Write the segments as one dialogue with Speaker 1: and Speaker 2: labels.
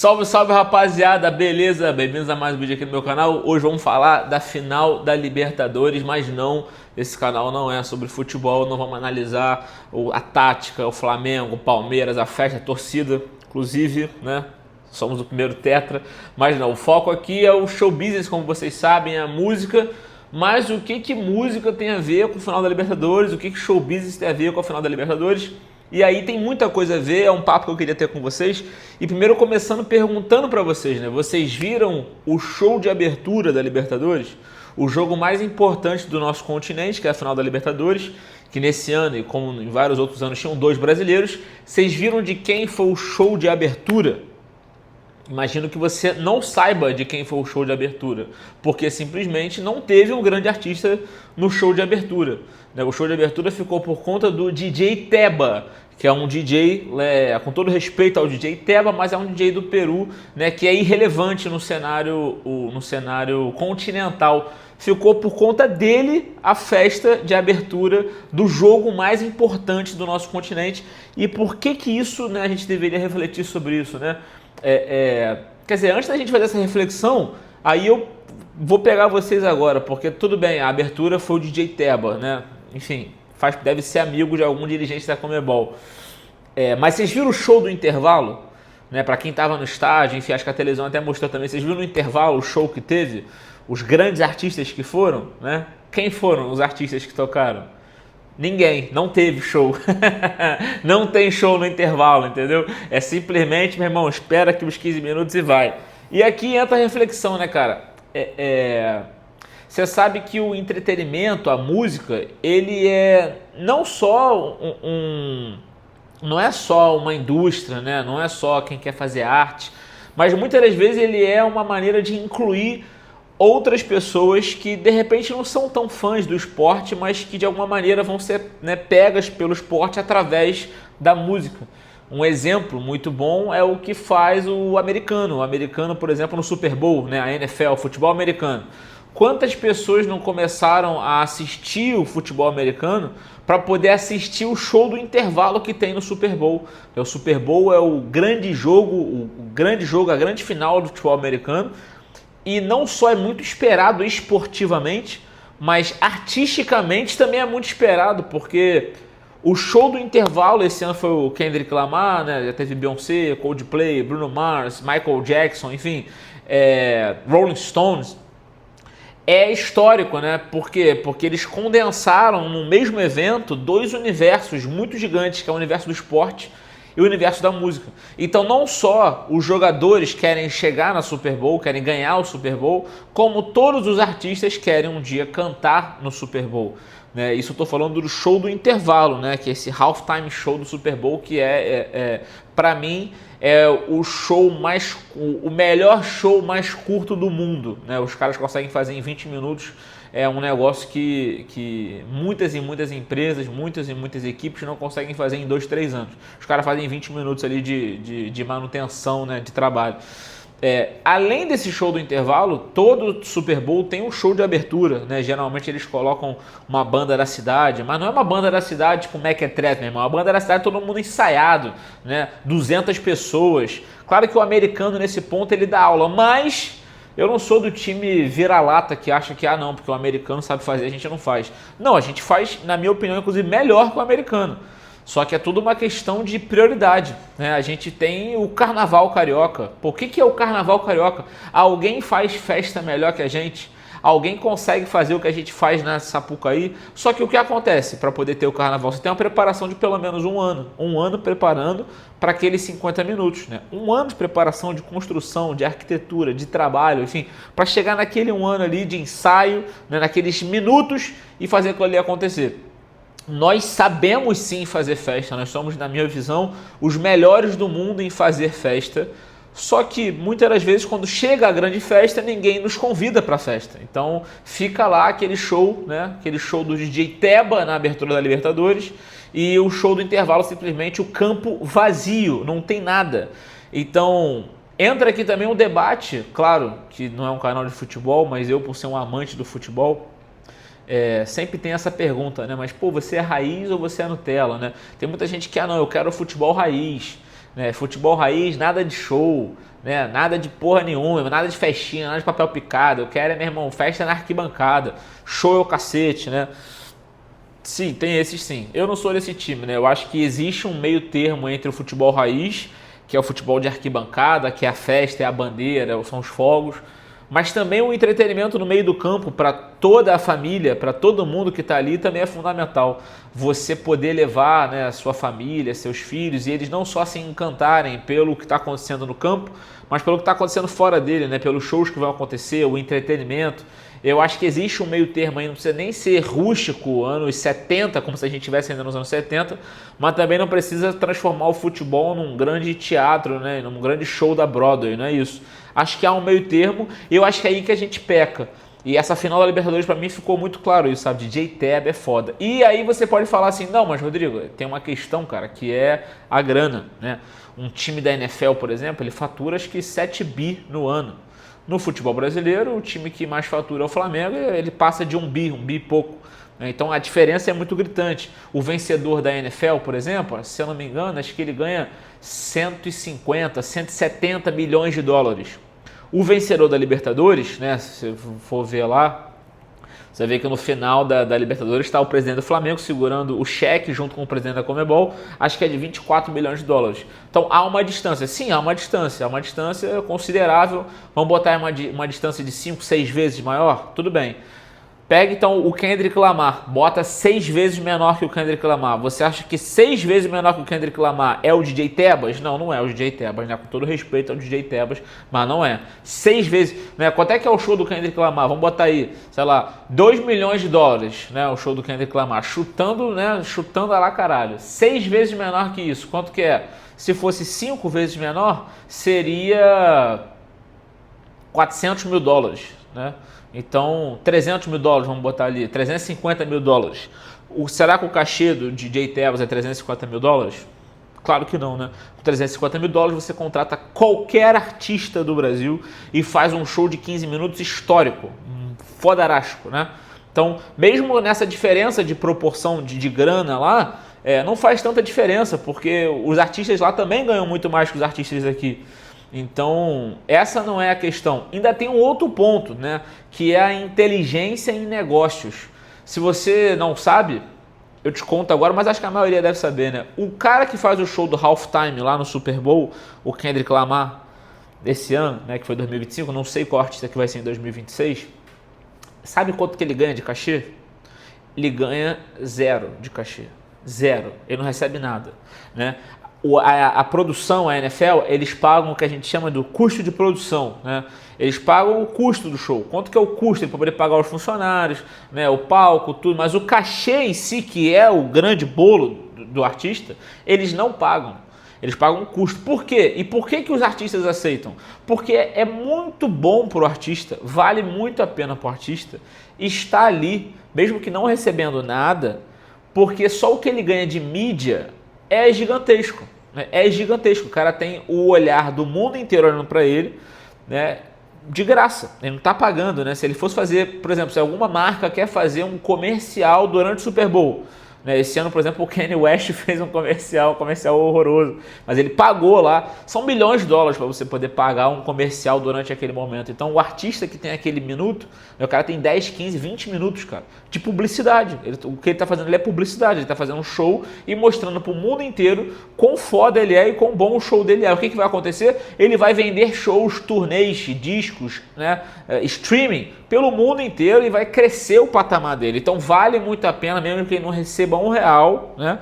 Speaker 1: Salve, salve rapaziada, beleza? Bem-vindos a mais um vídeo aqui no meu canal. Hoje vamos falar da final da Libertadores, mas não, esse canal não é sobre futebol, não vamos analisar a tática, o Flamengo, o Palmeiras, a festa, a torcida, inclusive, né? Somos o primeiro tetra, mas não, o foco aqui é o show business, como vocês sabem, é a música. Mas o que música tem a ver com o final da Libertadores, o que show business tem a ver com a final da Libertadores? E aí tem muita coisa a ver, é um papo que eu queria ter com vocês. E primeiro começando perguntando para vocês, né? Vocês viram o show de abertura da Libertadores? O jogo mais importante do nosso continente, que é a final da Libertadores, que nesse ano, e como em vários outros anos, tinham dois brasileiros. Vocês viram de quem foi o show de abertura? Imagino que você não saiba de quem foi o show de abertura, porque simplesmente não teve um grande artista no show de abertura. O show de abertura ficou por conta do DJ Teba, que é um DJ, com todo respeito ao DJ Teba, mas é um DJ do Peru, né, que é irrelevante no cenário continental. Ficou por conta dele a festa de abertura do jogo mais importante do nosso continente. E por que isso, né, a gente deveria refletir sobre isso, né? Quer dizer, antes da gente fazer essa reflexão, aí eu vou pegar vocês agora, porque tudo bem, a abertura foi o DJ Teba, né? Enfim, deve ser amigo de algum dirigente da Conmebol. Mas vocês viram o show do intervalo? Né? Para quem estava no estádio, enfim, acho que a televisão até mostrou também. Vocês viram no intervalo o show que teve? Os grandes artistas que foram, né? Quem foram os artistas que tocaram? Ninguém, não teve show. Não tem show no intervalo, entendeu? É simplesmente, meu irmão, espera aqui uns 15 minutos e vai. E aqui entra a reflexão, né, cara? Você sabe que o entretenimento, a música, ele é não só não é só uma indústria, né? Não é só quem quer fazer arte, mas muitas das vezes ele é uma maneira de incluir outras pessoas que de repente não são tão fãs do esporte, mas que de alguma maneira vão ser, né, pegas pelo esporte através da música. Um exemplo muito bom é o que faz o americano. O americano, por exemplo, no Super Bowl, né, a NFL, o futebol americano. Quantas pessoas não começaram a assistir o futebol americano para poder assistir o show do intervalo que tem no Super Bowl? O Super Bowl é o grande jogo, a grande final do futebol americano. E não só é muito esperado esportivamente, mas artisticamente também é muito esperado, porque o show do intervalo esse ano foi o Kendrick Lamar, né? Já teve Beyoncé, Coldplay, Bruno Mars, Michael Jackson, enfim, Rolling Stones. É histórico, né? Por quê? Porque eles condensaram no mesmo evento dois universos muito gigantes, que é o universo do esporte e o universo da música. Então não só os jogadores querem chegar na Super Bowl, querem ganhar o Super Bowl, como todos os artistas querem um dia cantar no Super Bowl. Né? Isso eu estou falando do show do intervalo, né? Que é esse halftime show do Super Bowl, que para mim, é o melhor show mais curto do mundo. Né? Os caras conseguem fazer em 20 minutos. É um negócio que muitas e muitas empresas, muitas e muitas equipes não conseguem fazer em 2, 3 anos. Os caras fazem 20 minutos ali de manutenção, né, de trabalho. Além desse show do intervalo, todo Super Bowl tem um show de abertura. Né? Geralmente eles colocam uma banda da cidade, mas não é uma banda da cidade tipo Mequetrefe, meu irmão. É uma banda da cidade, todo mundo ensaiado, né? 200 pessoas. Claro que o americano nesse ponto ele dá aula, mas eu não sou do time vira-lata que acha que, não, porque o americano sabe fazer, a gente não faz. Não, a gente faz, na minha opinião, inclusive, melhor que o americano. Só que é tudo uma questão de prioridade. Né? A gente tem o Carnaval Carioca. Pô, o que é o Carnaval Carioca? Alguém faz festa melhor que a gente? Alguém consegue fazer o que a gente faz na Sapucaí? Só que o que acontece para poder ter o carnaval? Você tem uma preparação de pelo menos um ano. Um ano preparando para aqueles 50 minutos. Né? Um ano de preparação, de construção, de arquitetura, de trabalho, enfim, para chegar naquele um ano ali de ensaio, né, naqueles minutos e fazer aquilo ali acontecer. Nós sabemos sim fazer festa, nós somos, na minha visão, os melhores do mundo em fazer festa. Só que muitas das vezes quando chega a grande festa, ninguém nos convida para a festa. Então fica lá aquele show, né? Aquele show do DJ Teba na abertura da Libertadores e o show do intervalo simplesmente o campo vazio, não tem nada. Então entra aqui também um debate, claro que não é um canal de futebol, mas eu por ser um amante do futebol, sempre tem essa pergunta, né? Mas pô, você é raiz ou você é Nutella, né? Tem muita gente que, não, eu quero futebol raiz. né? Futebol raiz, nada de show, né? Nada de porra nenhuma, nada de festinha, nada de papel picado. Eu quero, meu irmão, festa na arquibancada, show é o cacete, né? Sim, tem esses sim. Eu não sou desse time, né? Eu acho que existe um meio termo entre o futebol raiz, que é o futebol de arquibancada, que é a festa, é a bandeira, são os fogos, mas também o entretenimento no meio do campo para toda a família, para todo mundo que está ali também é fundamental. Você poder levar, né, a sua família, seus filhos, e eles não só se encantarem pelo que está acontecendo no campo, mas pelo que está acontecendo fora dele, né, pelos shows que vão acontecer, o entretenimento. Eu acho que existe um meio termo aí, não precisa nem ser rústico, anos 70, como se a gente estivesse ainda nos anos 70, mas também não precisa transformar o futebol num grande teatro, né, num grande show da Broadway, não é isso. Acho que há um meio termo e eu acho que é aí que a gente peca. E essa final da Libertadores pra mim ficou muito claro isso, sabe? DJ Tab é foda. E aí você pode falar assim, não, mas Rodrigo, tem uma questão, cara, que é a grana, né? Um time da NFL, por exemplo, ele fatura acho que 7 bi no ano. No futebol brasileiro, o time que mais fatura é o Flamengo, ele passa de 1 bi e pouco. Então a diferença é muito gritante. O vencedor da NFL, por exemplo, se eu não me engano, acho que ele ganha 150, 170 milhões de dólares. O vencedor da Libertadores, né, se você for ver lá, você vê que no final da Libertadores está o presidente do Flamengo segurando o cheque junto com o presidente da Conmebol, acho que é de 24 milhões de dólares. Então há uma distância, sim, há uma distância considerável. Vamos botar uma distância de 5, 6 vezes maior? Tudo bem. Pega então o Kendrick Lamar, bota 6 vezes menor que o Kendrick Lamar. Você acha que 6 vezes menor que o Kendrick Lamar é o DJ Tebas? Não, não é o DJ Tebas, né? Com todo respeito ao DJ Tebas, mas não é. 6 vezes, né? Quanto é que é o show do Kendrick Lamar? Vamos botar aí, sei lá, 2 milhões de dólares, né? O show do Kendrick Lamar, chutando, né? Chutando a lá caralho. 6 vezes menor que isso, quanto que é? Se fosse 5 vezes menor, seria 400 mil dólares, né? Então, 300 mil dólares, vamos botar ali, 350 mil dólares. Será que o cachê do DJ Tebas é 350 mil dólares? Claro que não, né? Com 350 mil dólares você contrata qualquer artista do Brasil e faz um show de 15 minutos histórico, fodarástico, né? Então, mesmo nessa diferença de proporção de grana lá, não faz tanta diferença, porque os artistas lá também ganham muito mais que os artistas aqui. Então, essa não é a questão. Ainda tem um outro ponto, né? Que é a inteligência em negócios. Se você não sabe, eu te conto agora, mas acho que a maioria deve saber, né? O cara que faz o show do Halftime lá no Super Bowl, o Kendrick Lamar, desse ano, né? Que foi 2025, não sei qual artista que vai ser em 2026. Sabe quanto que ele ganha de cachê? Ele ganha 0 de cachê. 0. Ele não recebe nada, né? A produção, a NFL, eles pagam o que a gente chama do custo de produção, né? Eles pagam o custo do show. Quanto que é o custo para poder pagar os funcionários, né? O palco, tudo. Mas o cachê em si, que é o grande bolo do artista, eles não pagam. Eles pagam um custo. Por quê? E por que os artistas aceitam? Porque é muito bom para o artista, vale muito a pena para o artista estar ali, mesmo que não recebendo nada, porque só o que ele ganha de mídia é gigantesco. É gigantesco. O cara tem o olhar do mundo inteiro olhando para ele, né, de graça. Ele não está pagando, né? Se ele fosse fazer, por exemplo, se alguma marca quer fazer um comercial durante o Super Bowl, né? Esse ano, por exemplo, o Kanye West fez um comercial horroroso, mas ele pagou lá. São milhões de dólares para você poder pagar um comercial durante aquele momento. Então, o artista que tem aquele minuto, o cara tem 10, 15, 20 minutos, cara, de publicidade. O que ele está fazendo ali é publicidade. Ele está fazendo um show e mostrando para o mundo inteiro quão foda ele é e quão bom o show dele é. O que vai acontecer? Ele vai vender shows, turnês, discos, né, streaming pelo mundo inteiro e vai crescer o patamar dele. Então vale muito a pena, mesmo que ele não receba R$1, né,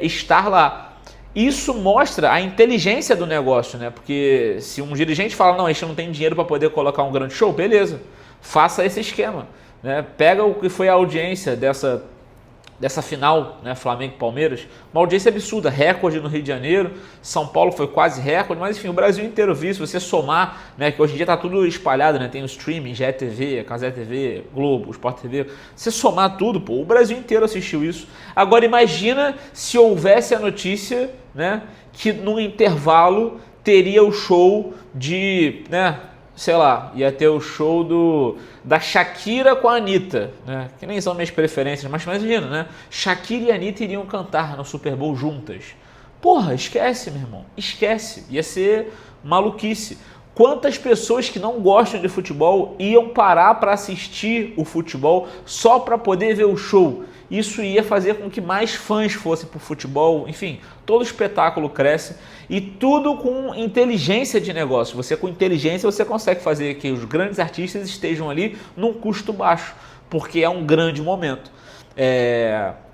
Speaker 1: estar lá. Isso mostra a inteligência do negócio, né? Porque se um dirigente fala, não, a gente não tem dinheiro para poder colocar um grande show, beleza, faça esse esquema, né? Pega o que foi a audiência dessa final, né, Flamengo e Palmeiras, uma audiência absurda, recorde no Rio de Janeiro, São Paulo foi quase recorde, mas enfim, o Brasil inteiro viu. Se você somar, né, que hoje em dia tá tudo espalhado, né, tem o streaming, GETV, Casé TV, Globo, Sport TV, se somar tudo, pô, o Brasil inteiro assistiu isso. Agora imagina se houvesse a notícia, né, que no intervalo teria o show de, né, sei lá, ia ter o show da Shakira com a Anitta, né? Que nem são minhas preferências, mas imagina, né? Shakira e a Anitta iriam cantar no Super Bowl juntas. Porra, esquece, meu irmão. Esquece. Ia ser maluquice. Quantas pessoas que não gostam de futebol iam parar para assistir o futebol só para poder ver o show? Isso ia fazer com que mais fãs fossem para o futebol. Enfim, todo espetáculo cresce e tudo com inteligência de negócio. Você com inteligência você consegue fazer que os grandes artistas estejam ali num custo baixo, porque é um grande momento.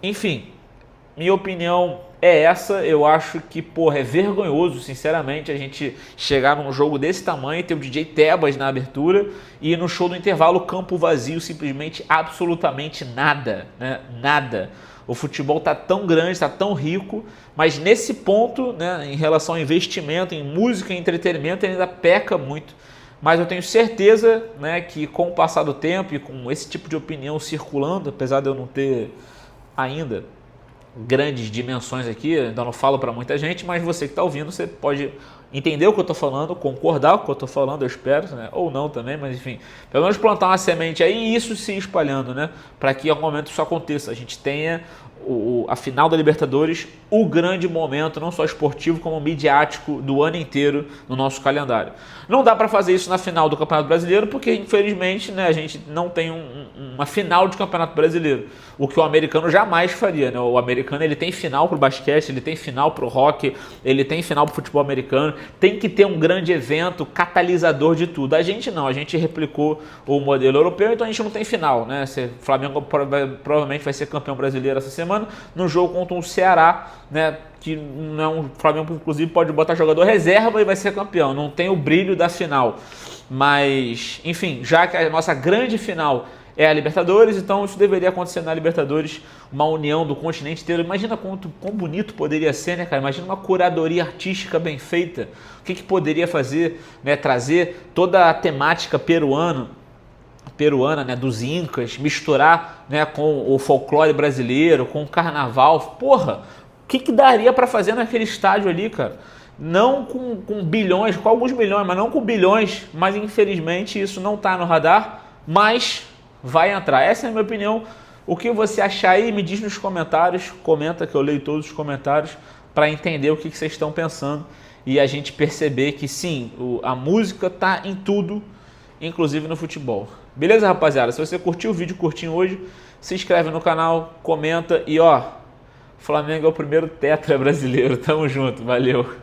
Speaker 1: Enfim, minha opinião é essa. Eu acho que, porra, é vergonhoso, sinceramente, a gente chegar num jogo desse tamanho, ter o DJ Tebas na abertura e no show do intervalo campo vazio, simplesmente absolutamente nada, né? Nada. O futebol tá tão grande, tá tão rico, mas nesse ponto, né, em relação ao investimento em música e entretenimento, ele ainda peca muito. Mas eu tenho certeza, né, que com o passar do tempo e com esse tipo de opinião circulando, apesar de eu não ter ainda grandes dimensões aqui, ainda não falo para muita gente, mas você que está ouvindo, você pode entender o que eu estou falando, concordar com o que eu estou falando, eu espero, né? Ou não também, mas enfim, pelo menos plantar uma semente aí e isso se espalhando, né? Para que em algum momento isso aconteça, a gente tenha a final da Libertadores, o grande momento, não só esportivo, como midiático do ano inteiro no nosso calendário. Não dá para fazer isso na final do Campeonato Brasileiro, porque infelizmente, né, a gente não tem uma final de Campeonato Brasileiro, o que o americano jamais faria, né? O americano ele tem final para o basquete, ele tem final para o hockey, ele tem final para o futebol americano, tem que ter um grande evento catalisador de tudo. A gente não, a gente replicou o modelo europeu, então a gente não tem final, né? O Flamengo provavelmente vai ser campeão brasileiro essa semana, no jogo contra o Ceará, né, que não é o Flamengo, inclusive, pode botar jogador reserva e vai ser campeão, não tem o brilho da final. Mas, enfim, já que a nossa grande final é a Libertadores, então isso deveria acontecer na Libertadores, uma união do continente inteiro. Imagina quão bonito poderia ser, né, cara? Imagina uma curadoria artística bem feita. O que poderia fazer, né, trazer toda a temática peruana, né, dos Incas, misturar, né, com o folclore brasileiro, com o carnaval. Porra, o que daria para fazer naquele estádio ali, cara? Não com bilhões, com alguns milhões, mas não com bilhões. Mas infelizmente isso não está no radar, mas vai entrar. Essa é a minha opinião. O que você achar aí, me diz nos comentários. Comenta que eu leio todos os comentários para entender o que vocês estão pensando e a gente perceber que sim, a música tá em tudo, inclusive no futebol. Beleza, rapaziada? Se você curtiu o vídeo curtinho hoje, se inscreve no canal, comenta e ó, Flamengo é o primeiro tetra brasileiro. Tamo junto, valeu!